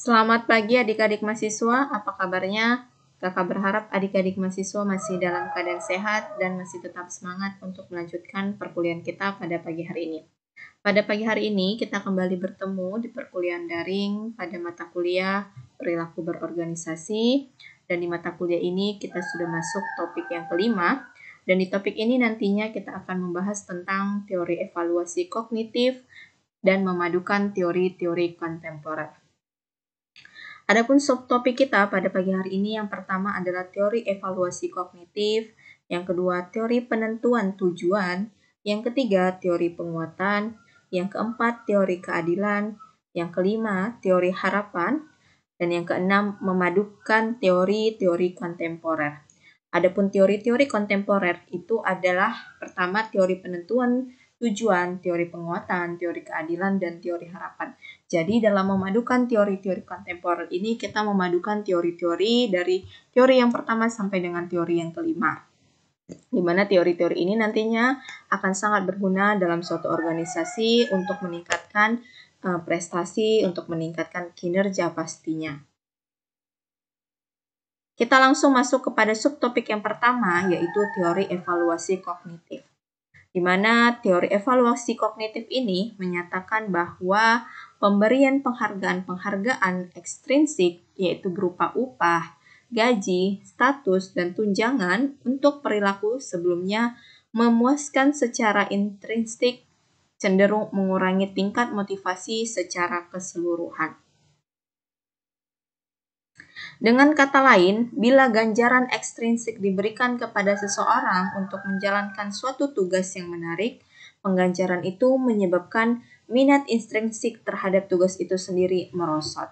Selamat pagi adik-adik mahasiswa, apa kabarnya? Kakak berharap adik-adik mahasiswa masih dalam keadaan sehat dan masih tetap semangat untuk melanjutkan perkuliahan kita pada pagi hari ini. Pada pagi hari ini kita kembali bertemu di perkuliahan daring pada mata kuliah perilaku berorganisasi, dan di mata kuliah ini kita sudah masuk topik yang kelima, dan di topik ini nantinya kita akan membahas tentang teori evaluasi kognitif dan memadukan teori-teori kontemporer. Adapun subtopik kita pada pagi hari ini yang pertama adalah teori evaluasi kognitif, yang kedua teori penentuan tujuan, yang ketiga teori penguatan, yang keempat teori keadilan, yang kelima teori harapan, dan yang keenam memadukan teori-teori kontemporer. Adapun teori-teori kontemporer itu adalah pertama teori penentuan tujuan, teori penguatan, teori keadilan, dan teori harapan. Jadi dalam memadukan teori-teori kontemporer ini kita memadukan teori-teori dari teori yang pertama sampai dengan teori yang kelima. Di mana teori-teori ini nantinya akan sangat berguna dalam suatu organisasi untuk meningkatkan prestasi, untuk meningkatkan kinerja pastinya. Kita langsung masuk kepada subtopik yang pertama, yaitu teori evaluasi kognitif. Di mana teori evaluasi kognitif ini menyatakan bahwa pemberian penghargaan ekstrinsik, yaitu berupa upah, gaji, status, dan tunjangan untuk perilaku sebelumnya memuaskan secara intrinsik, cenderung mengurangi tingkat motivasi secara keseluruhan. Dengan kata lain, bila ganjaran ekstrinsik diberikan kepada seseorang untuk menjalankan suatu tugas yang menarik, pengganjaran itu menyebabkan minat intrinsik terhadap tugas itu sendiri merosot.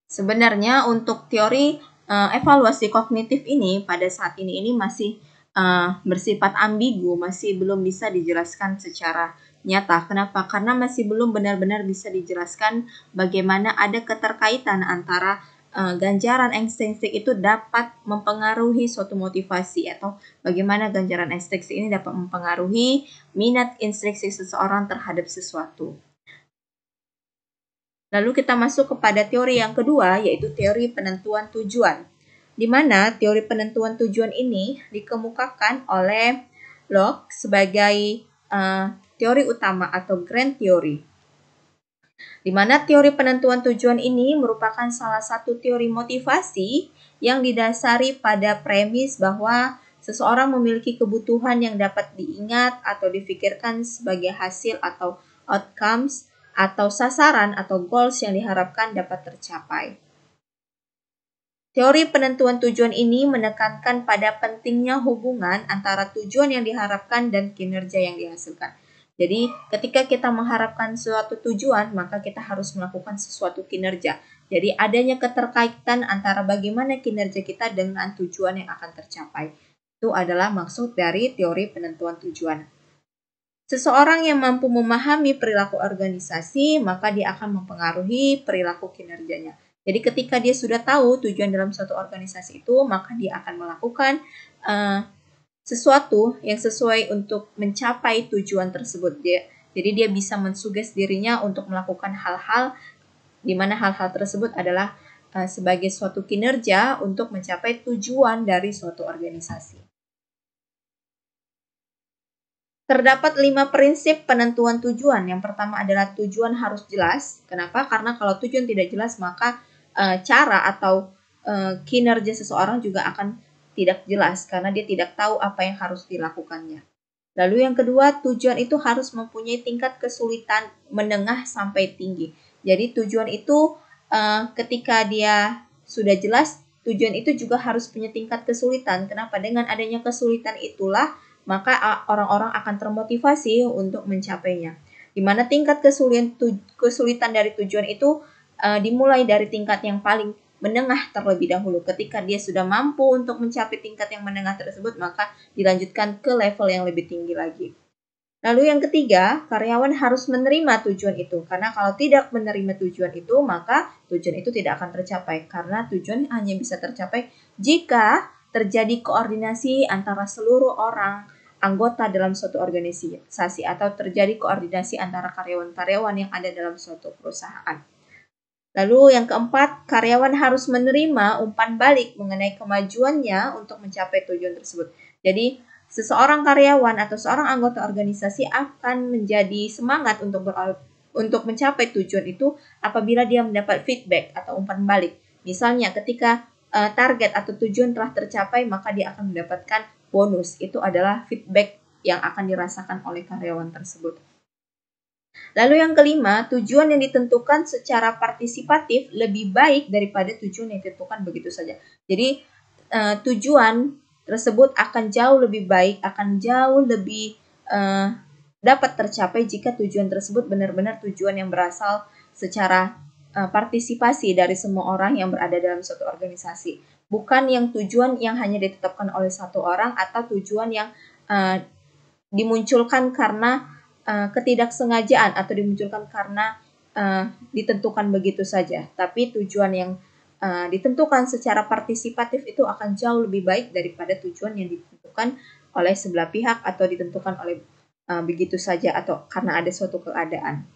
Sebenarnya untuk teori evaluasi kognitif ini pada saat ini masih bersifat ambigu, masih belum bisa dijelaskan secara nyata. Kenapa? Karena masih belum benar-benar bisa dijelaskan bagaimana ada keterkaitan antara ganjaran ekstrinsik itu dapat mempengaruhi suatu motivasi, atau bagaimana ganjaran ekstrinsik ini dapat mempengaruhi minat intrinsik seseorang terhadap sesuatu. Lalu kita masuk kepada teori yang kedua, yaitu teori penentuan tujuan. Di mana teori penentuan tujuan ini dikemukakan oleh Locke sebagai teori utama atau grand theory. Di mana teori penentuan tujuan ini merupakan salah satu teori motivasi yang didasari pada premis bahwa seseorang memiliki kebutuhan yang dapat diingat atau difikirkan sebagai hasil atau outcomes atau sasaran atau goals yang diharapkan dapat tercapai. Teori penentuan tujuan ini menekankan pada pentingnya hubungan antara tujuan yang diharapkan dan kinerja yang dihasilkan. Jadi, ketika kita mengharapkan suatu tujuan, maka kita harus melakukan sesuatu kinerja. Jadi, adanya keterkaitan antara bagaimana kinerja kita dengan tujuan yang akan tercapai. Itu adalah maksud dari teori penentuan tujuan. Seseorang yang mampu memahami perilaku organisasi, maka dia akan mempengaruhi perilaku kinerjanya. Jadi ketika dia sudah tahu tujuan dalam suatu organisasi itu, maka dia akan melakukan sesuatu yang sesuai untuk mencapai tujuan tersebut. Jadi dia bisa mensuges dirinya untuk melakukan hal-hal di mana hal-hal tersebut adalah sebagai suatu kinerja untuk mencapai tujuan dari suatu organisasi. Terdapat 5 prinsip penentuan tujuan. Yang pertama adalah tujuan harus jelas. Kenapa? Karena kalau tujuan tidak jelas, maka cara atau kinerja seseorang juga akan tidak jelas karena dia tidak tahu apa yang harus dilakukannya. Lalu yang kedua, tujuan itu harus mempunyai tingkat kesulitan menengah sampai tinggi. Jadi tujuan itu ketika dia sudah jelas, tujuan itu juga harus punya tingkat kesulitan. Kenapa? Dengan adanya kesulitan itulah maka orang-orang akan termotivasi untuk mencapainya. Di mana tingkat kesulitan dari tujuan itu dimulai dari tingkat yang paling menengah terlebih dahulu. Ketika dia sudah mampu untuk mencapai tingkat yang menengah tersebut, maka dilanjutkan ke level yang lebih tinggi lagi. Lalu yang ketiga, karyawan harus menerima tujuan itu. Karena kalau tidak menerima tujuan itu, maka tujuan itu tidak akan tercapai. Karena tujuan hanya bisa tercapai jika terjadi koordinasi antara seluruh orang anggota dalam suatu organisasi atau terjadi koordinasi antara karyawan-karyawan yang ada dalam suatu perusahaan. Lalu yang keempat, karyawan harus menerima umpan balik mengenai kemajuannya untuk mencapai tujuan tersebut. Jadi, seseorang karyawan atau seorang anggota organisasi akan menjadi semangat untuk mencapai tujuan itu apabila dia mendapat feedback atau umpan balik. Misalnya ketika target atau tujuan telah tercapai, maka dia akan mendapatkan bonus. Itu adalah feedback yang akan dirasakan oleh karyawan tersebut. Lalu yang kelima, tujuan yang ditentukan secara partisipatif lebih baik daripada tujuan yang ditentukan begitu saja. Jadi tujuan tersebut akan jauh lebih baik, akan jauh lebih dapat tercapai jika tujuan tersebut benar-benar tujuan yang berasal secara partisipasi dari semua orang yang berada dalam suatu organisasi. Bukan yang tujuan yang hanya ditetapkan oleh satu orang atau tujuan yang dimunculkan karena ketidaksengajaan atau dimunculkan karena ditentukan begitu saja. Tapi tujuan yang ditentukan secara partisipatif itu akan jauh lebih baik daripada tujuan yang ditentukan oleh sebelah pihak atau ditentukan oleh begitu saja atau karena ada suatu keadaan.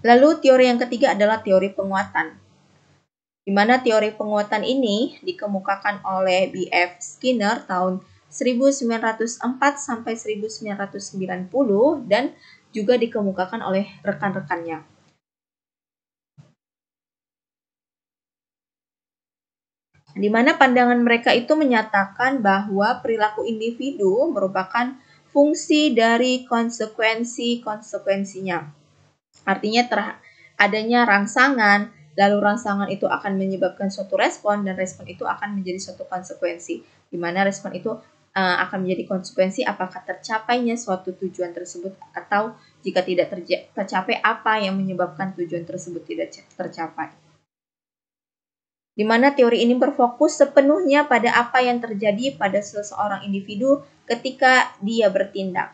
Lalu teori yang ketiga adalah teori penguatan, di mana teori penguatan ini dikemukakan oleh B.F. Skinner tahun 1904 sampai 1990 dan juga dikemukakan oleh rekan-rekannya. Di mana pandangan mereka itu menyatakan bahwa perilaku individu merupakan fungsi dari konsekuensi-konsekuensinya. Artinya adanya rangsangan, lalu rangsangan itu akan menyebabkan suatu respon dan respon itu akan menjadi suatu konsekuensi, di mana respon itu akan menjadi konsekuensi apakah tercapainya suatu tujuan tersebut atau jika tidak tercapai apa yang menyebabkan tujuan tersebut tidak tercapai. Di mana teori ini berfokus sepenuhnya pada apa yang terjadi pada seseorang individu ketika dia bertindak.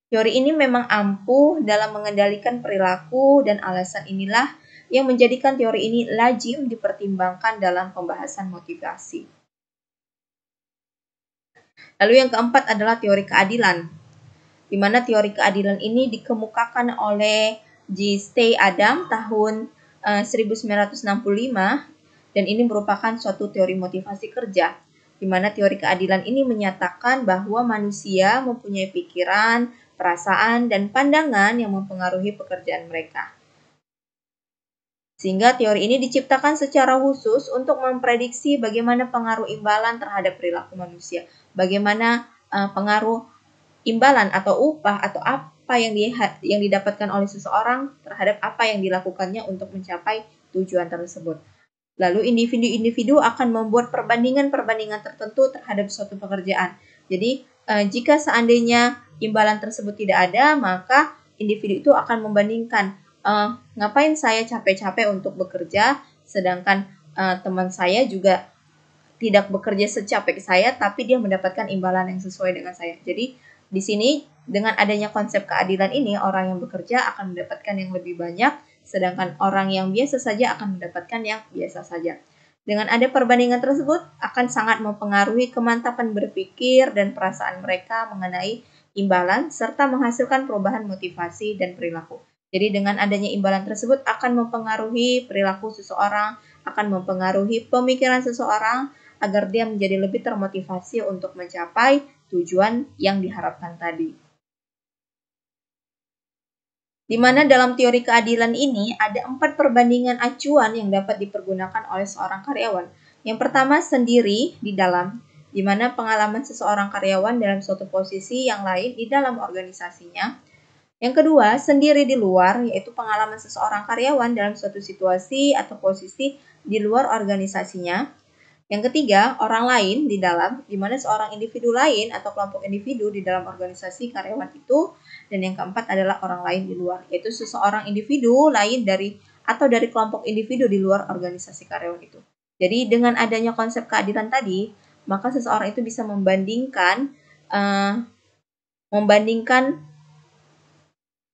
Teori ini memang ampuh dalam mengendalikan perilaku dan alasan inilah yang menjadikan teori ini lazim dipertimbangkan dalam pembahasan motivasi. Lalu yang keempat adalah teori keadilan, di mana teori keadilan ini dikemukakan oleh J. Stay Adam tahun 1965 dan ini merupakan suatu teori motivasi kerja, di mana teori keadilan ini menyatakan bahwa manusia mempunyai pikiran, perasaan, dan pandangan yang mempengaruhi pekerjaan mereka. Sehingga teori ini diciptakan secara khusus untuk memprediksi bagaimana pengaruh imbalan terhadap perilaku manusia, bagaimana pengaruh imbalan atau upah atau apa yang didapatkan oleh seseorang terhadap apa yang dilakukannya untuk mencapai tujuan tersebut. Lalu individu-individu akan membuat perbandingan-perbandingan tertentu terhadap suatu pekerjaan. Jadi jika seandainya imbalan tersebut tidak ada, maka individu itu akan membandingkan ngapain saya capek-capek untuk bekerja, sedangkan teman saya juga tidak bekerja secapek saya, tapi dia mendapatkan imbalan yang sesuai dengan saya. Jadi di sini dengan adanya konsep keadilan ini, orang yang bekerja akan mendapatkan yang lebih banyak, sedangkan orang yang biasa saja akan mendapatkan yang biasa saja. Dengan ada perbandingan tersebut akan sangat mempengaruhi kemantapan berpikir dan perasaan mereka mengenai imbalan serta menghasilkan perubahan motivasi dan perilaku. Jadi dengan adanya imbalan tersebut akan mempengaruhi perilaku seseorang, akan mempengaruhi pemikiran seseorang agar dia menjadi lebih termotivasi untuk mencapai tujuan yang diharapkan tadi. Di mana dalam teori keadilan ini ada 4 perbandingan acuan yang dapat dipergunakan oleh seorang karyawan. Yang pertama sendiri di dalam, di mana pengalaman seseorang karyawan dalam suatu posisi yang lain di dalam organisasinya. Yang kedua, sendiri di luar, yaitu pengalaman seseorang karyawan dalam suatu situasi atau posisi di luar organisasinya. Yang ketiga, orang lain di dalam, di mana seorang individu lain atau kelompok individu di dalam organisasi karyawan itu. Dan yang keempat adalah orang lain di luar, yaitu seseorang individu lain dari kelompok individu di luar organisasi karyawan itu. Jadi dengan adanya konsep keadilan tadi, maka seseorang itu bisa membandingkan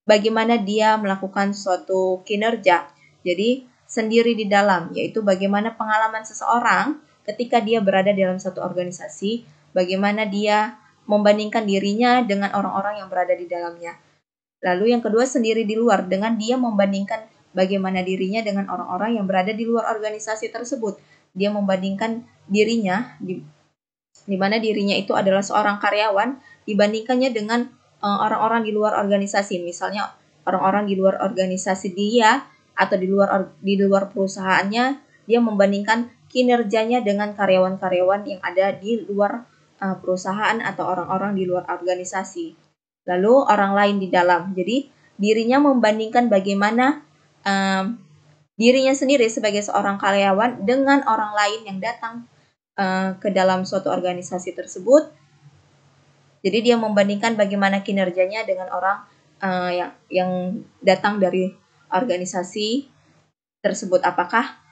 bagaimana dia melakukan suatu kinerja. Jadi sendiri di dalam, yaitu bagaimana pengalaman seseorang ketika dia berada dalam satu organisasi, bagaimana dia membandingkan dirinya dengan orang-orang yang berada di dalamnya. Lalu yang kedua sendiri di luar, dengan dia membandingkan bagaimana dirinya dengan orang-orang yang berada di luar organisasi tersebut. Dia membandingkan dirinya, di mana dirinya itu adalah seorang karyawan, dibandingkannya dengan orang-orang di luar organisasi. Misalnya orang-orang di luar organisasi dia atau di luar perusahaannya, dia membandingkan kinerjanya dengan karyawan-karyawan yang ada di luar perusahaan atau orang-orang di luar organisasi. Lalu orang lain di dalam. Jadi dirinya membandingkan bagaimana dirinya sendiri sebagai seorang karyawan dengan orang lain yang datang ke dalam suatu organisasi tersebut. Jadi dia membandingkan bagaimana kinerjanya dengan orang yang datang dari organisasi tersebut. Apakah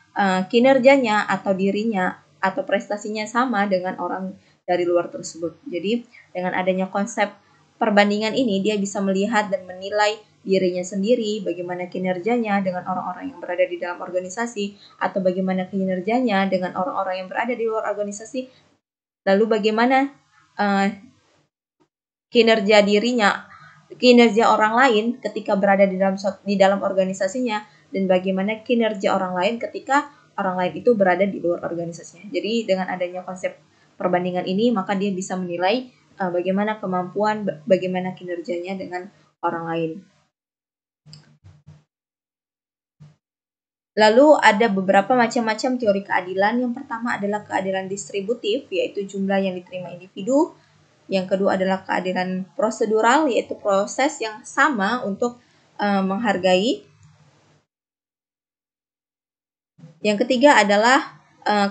kinerjanya atau dirinya atau prestasinya sama dengan orang dari luar tersebut. Jadi dengan adanya konsep perbandingan ini, dia bisa melihat dan menilai dirinya sendiri, bagaimana kinerjanya dengan orang-orang yang berada di dalam organisasi, atau bagaimana kinerjanya dengan orang-orang yang berada di luar organisasi, lalu bagaimana kinerja orang lain ketika berada di dalam organisasinya, dan bagaimana kinerja orang lain ketika orang lain itu berada di luar organisasinya. Jadi dengan adanya konsep perbandingan ini, maka dia bisa menilai bagaimana kemampuan, bagaimana kinerjanya dengan orang lain. Lalu ada beberapa macam-macam teori keadilan. Yang pertama adalah keadilan distributif, yaitu jumlah yang diterima individu. Yang kedua adalah keadilan prosedural, yaitu proses yang sama untuk menghargai. Yang ketiga adalah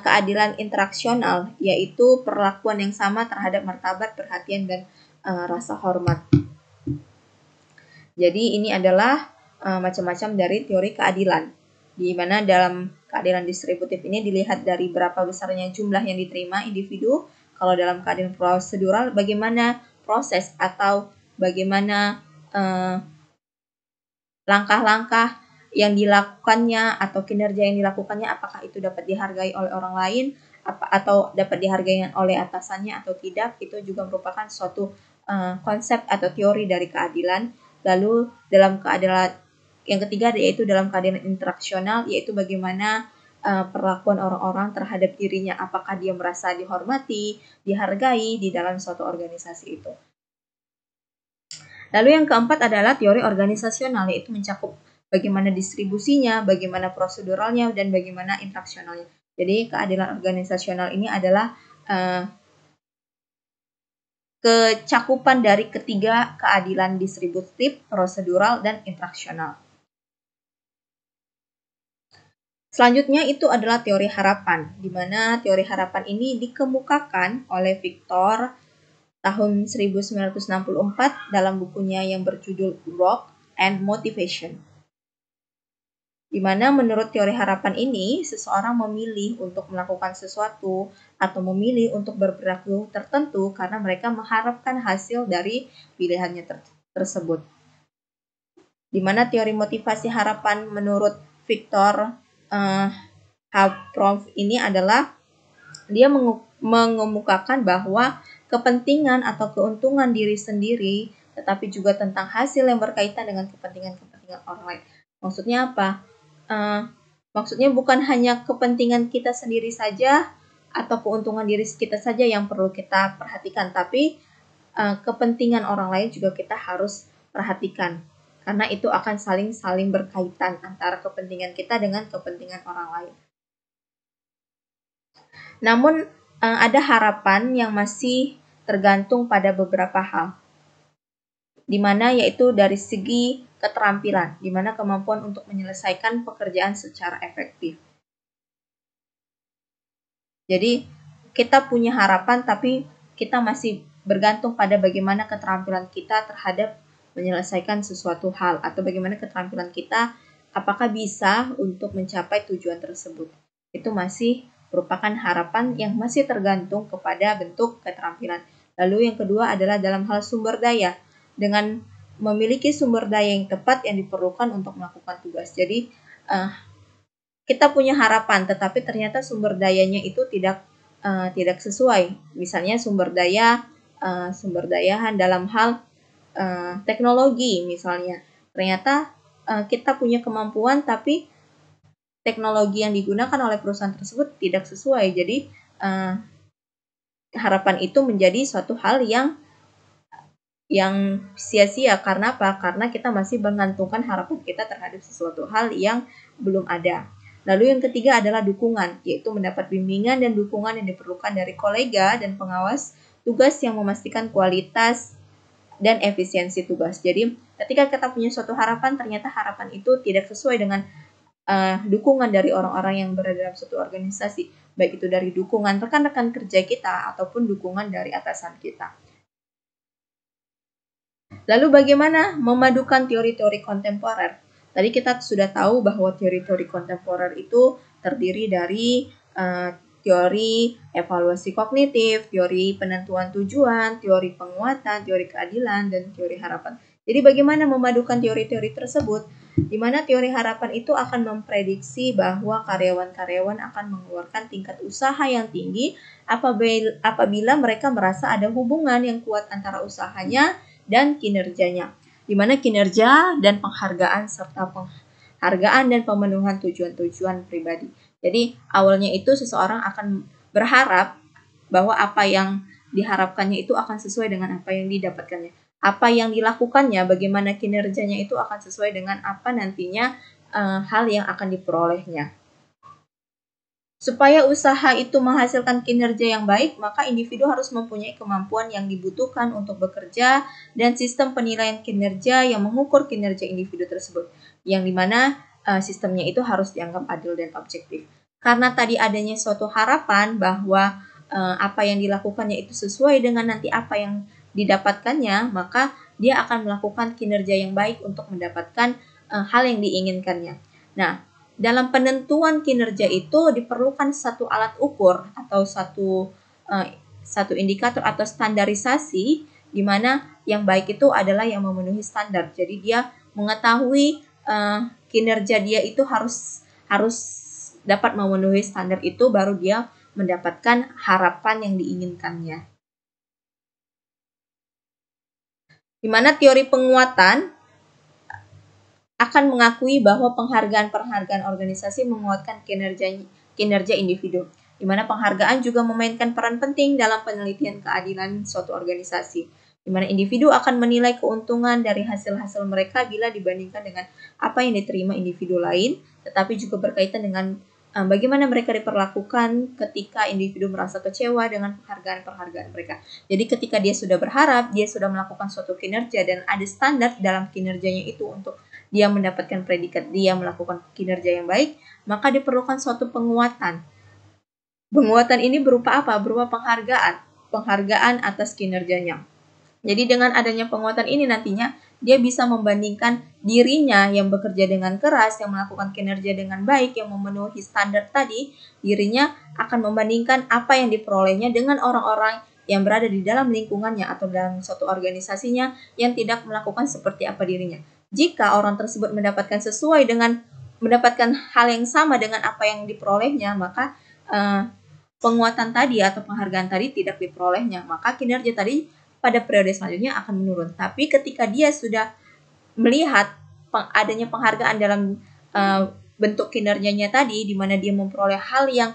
keadilan interaksional, yaitu perlakuan yang sama terhadap martabat, perhatian, dan rasa hormat. Jadi ini adalah macam-macam dari teori keadilan, di mana dalam keadilan distributif ini dilihat dari berapa besarnya jumlah yang diterima individu. Kalau dalam keadilan prosedural, bagaimana proses atau bagaimana langkah-langkah yang dilakukannya atau kinerja yang dilakukannya, apakah itu dapat dihargai oleh orang lain atau dapat dihargai oleh atasannya atau tidak. Itu juga merupakan suatu konsep atau teori dari keadilan. Lalu dalam keadilan yang ketiga yaitu dalam keadilan interaksional, yaitu bagaimana perlakuan orang-orang terhadap dirinya, apakah dia merasa dihormati, dihargai di dalam suatu organisasi itu. Lalu yang keempat adalah teori organisasional, yaitu mencakup bagaimana distribusinya, bagaimana proseduralnya, dan bagaimana interaksionalnya. Jadi keadilan organisasional ini adalah kecakupan dari ketiga keadilan distributif, prosedural, dan interaksional. Selanjutnya itu adalah teori harapan, di mana teori harapan ini dikemukakan oleh Victor tahun 1964 dalam bukunya yang berjudul Growth and Motivation. Di mana menurut teori harapan ini, seseorang memilih untuk melakukan sesuatu atau memilih untuk berperilaku tertentu karena mereka mengharapkan hasil dari pilihannya tersebut. Di mana teori motivasi harapan menurut Victor Habrov ini adalah dia mengemukakan bahwa kepentingan atau keuntungan diri sendiri, tetapi juga tentang hasil yang berkaitan dengan kepentingan orang lain. Maksudnya apa? Maksudnya bukan hanya kepentingan kita sendiri saja atau keuntungan diri kita saja yang perlu kita perhatikan, tapi kepentingan orang lain juga kita harus perhatikan, karena itu akan saling berkaitan antara kepentingan kita dengan kepentingan orang lain. Namun ada harapan yang masih tergantung pada beberapa hal, di mana yaitu dari segi keterampilan, di mana kemampuan untuk menyelesaikan pekerjaan secara efektif. Jadi kita punya harapan, tapi kita masih bergantung pada bagaimana keterampilan kita terhadap menyelesaikan sesuatu hal, atau bagaimana keterampilan kita apakah bisa untuk mencapai tujuan tersebut. Itu masih merupakan harapan yang masih tergantung kepada bentuk keterampilan. Lalu yang kedua adalah dalam hal sumber daya, dengan memiliki sumber daya yang tepat yang diperlukan untuk melakukan tugas. Jadi kita punya harapan, tetapi ternyata sumber dayanya itu tidak tidak sesuai. Misalnya sumber daya dalam hal teknologi misalnya. Ternyata kita punya kemampuan tapi teknologi yang digunakan oleh perusahaan tersebut tidak sesuai. Jadi harapan itu menjadi suatu hal yang sia-sia. Karena apa? Karena kita masih menggantungkan harapan kita terhadap sesuatu hal yang belum ada. Lalu yang ketiga adalah dukungan, yaitu mendapat bimbingan dan dukungan yang diperlukan dari kolega dan pengawas tugas yang memastikan kualitas dan efisiensi tugas. Jadi ketika kita punya suatu harapan, ternyata harapan itu tidak sesuai dengan dukungan dari orang-orang yang berada dalam suatu organisasi, baik itu dari dukungan rekan-rekan kerja kita ataupun dukungan dari atasan kita. Lalu bagaimana memadukan teori-teori kontemporer? Tadi kita sudah tahu bahwa teori-teori kontemporer itu terdiri dari teori evaluasi kognitif, teori penentuan tujuan, teori penguatan, teori keadilan, dan teori harapan. Jadi bagaimana memadukan teori-teori tersebut? Di mana teori harapan itu akan memprediksi bahwa karyawan-karyawan akan mengeluarkan tingkat usaha yang tinggi apabila mereka merasa ada hubungan yang kuat antara usahanya dan kinerjanya, di mana kinerja dan penghargaan serta penghargaan dan pemenuhan tujuan-tujuan pribadi. Jadi awalnya itu seseorang akan berharap bahwa apa yang diharapkannya itu akan sesuai dengan apa yang didapatkannya. Apa yang dilakukannya, bagaimana kinerjanya itu akan sesuai dengan apa nantinya hal yang akan diperolehnya. Supaya usaha itu menghasilkan kinerja yang baik, maka individu harus mempunyai kemampuan yang dibutuhkan untuk bekerja dan sistem penilaian kinerja yang mengukur kinerja individu tersebut, yang dimana sistemnya itu harus dianggap adil dan objektif. Karena tadi adanya suatu harapan bahwa apa yang dilakukannya itu sesuai dengan nanti apa yang didapatkannya, maka dia akan melakukan kinerja yang baik untuk mendapatkan hal yang diinginkannya. Nah, dalam penentuan kinerja itu diperlukan satu alat ukur atau satu indikator atau standarisasi, di mana yang baik itu adalah yang memenuhi standar. Jadi dia mengetahui kinerja dia itu harus dapat memenuhi standar itu, baru dia mendapatkan harapan yang diinginkannya. Di mana teori penguatan akan mengakui bahwa penghargaan organisasi menguatkan kinerja individu, di mana penghargaan juga memainkan peran penting dalam penelitian keadilan suatu organisasi, di mana individu akan menilai keuntungan dari hasil-hasil mereka bila dibandingkan dengan apa yang diterima individu lain, tetapi juga berkaitan dengan bagaimana mereka diperlakukan ketika individu merasa kecewa dengan penghargaan-penghargaan mereka. Jadi ketika dia sudah berharap, dia sudah melakukan suatu kinerja dan ada standar dalam kinerjanya itu untuk dia mendapatkan predikat dia melakukan kinerja yang baik, maka diperlukan suatu penguatan. Penguatan ini berupa apa? Berupa penghargaan atas kinerjanya. Jadi dengan adanya penguatan ini nantinya dia bisa membandingkan dirinya yang bekerja dengan keras, yang melakukan kinerja dengan baik, yang memenuhi standar tadi, dirinya akan membandingkan apa yang diperolehnya dengan orang-orang yang berada di dalam lingkungannya atau dalam suatu organisasinya yang tidak melakukan seperti apa dirinya. Jika orang tersebut mendapatkan hal yang sama dengan apa yang diperolehnya, maka penguatan tadi atau penghargaan tadi tidak diperolehnya, maka kinerja tadi pada periode selanjutnya akan menurun. Tapi ketika dia sudah melihat adanya penghargaan dalam bentuk kinerjanya tadi, di mana dia memperoleh hal yang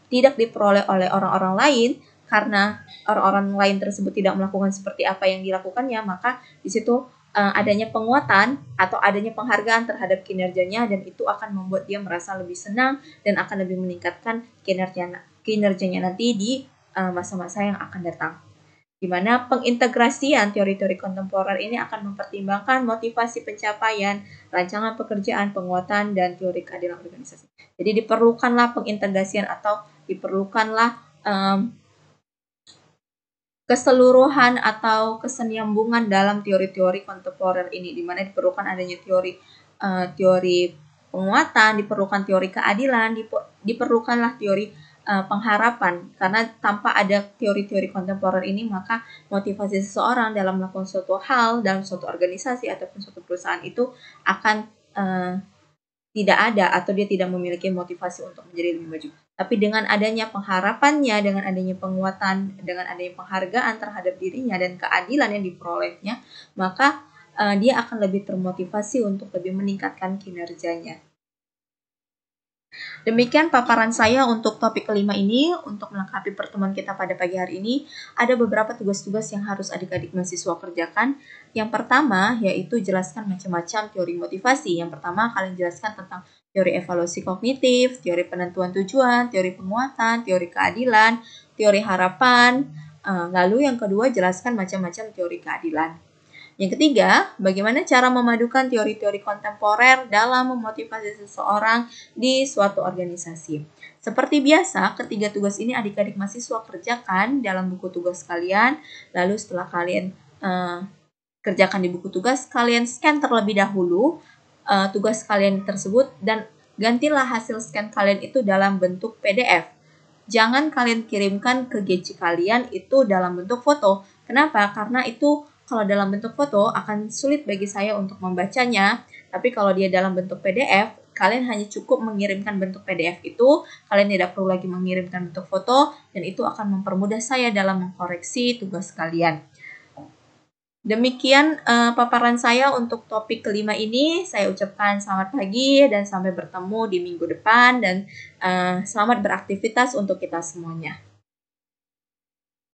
tidak diperoleh oleh orang-orang lain, karena orang-orang lain tersebut tidak melakukan seperti apa yang dilakukannya, maka di situ adanya penguatan atau adanya penghargaan terhadap kinerjanya, dan itu akan membuat dia merasa lebih senang dan akan lebih meningkatkan kinerjanya nanti di masa-masa yang akan datang. Di mana pengintegrasian teori-teori kontemporer ini akan mempertimbangkan motivasi pencapaian, rancangan pekerjaan, penguatan, dan teori keadilan organisasi. Jadi diperlukanlah pengintegrasian atau diperlukanlah keseluruhan atau kesenyambungan dalam teori-teori kontemporer ini, di mana diperlukan adanya teori penguatan, diperlukan teori keadilan, diperlukanlah teori pengharapan. Karena tanpa ada teori-teori kontemporer ini, maka motivasi seseorang dalam melakukan suatu hal dalam suatu organisasi ataupun suatu perusahaan itu akan tidak ada, atau dia tidak memiliki motivasi untuk menjadi lebih maju. Tapi dengan adanya pengharapannya, dengan adanya penguatan, dengan adanya penghargaan terhadap dirinya dan keadilan yang diperolehnya, maka dia akan lebih termotivasi untuk lebih meningkatkan kinerjanya. Demikian paparan saya untuk topik kelima ini. Untuk melengkapi pertemuan kita pada pagi hari ini, ada beberapa tugas-tugas yang harus adik-adik mahasiswa kerjakan. Yang pertama, yaitu jelaskan macam-macam teori motivasi. Yang pertama, kalian jelaskan tentang teori evaluasi kognitif, teori penentuan tujuan, teori penguatan, teori keadilan, teori harapan. Lalu yang kedua, jelaskan macam-macam teori keadilan. Yang ketiga, bagaimana cara memadukan teori-teori kontemporer dalam memotivasi seseorang di suatu organisasi. Seperti biasa, ketiga tugas ini adik-adik mahasiswa kerjakan dalam buku tugas kalian. Lalu setelah kalian kerjakan di buku tugas, kalian scan terlebih dahulu tugas kalian tersebut dan gantilah hasil scan kalian itu dalam bentuk PDF. Jangan kalian kirimkan ke GC kalian itu dalam bentuk foto. Kenapa? Karena itu kalau dalam bentuk foto akan sulit bagi saya untuk membacanya, tapi kalau dia dalam bentuk PDF, kalian hanya cukup mengirimkan bentuk PDF itu, kalian tidak perlu lagi mengirimkan bentuk foto, dan itu akan mempermudah saya dalam mengkoreksi tugas kalian. Demikian paparan saya untuk topik kelima ini. Saya ucapkan selamat pagi dan sampai bertemu di minggu depan, dan selamat beraktivitas untuk kita semuanya.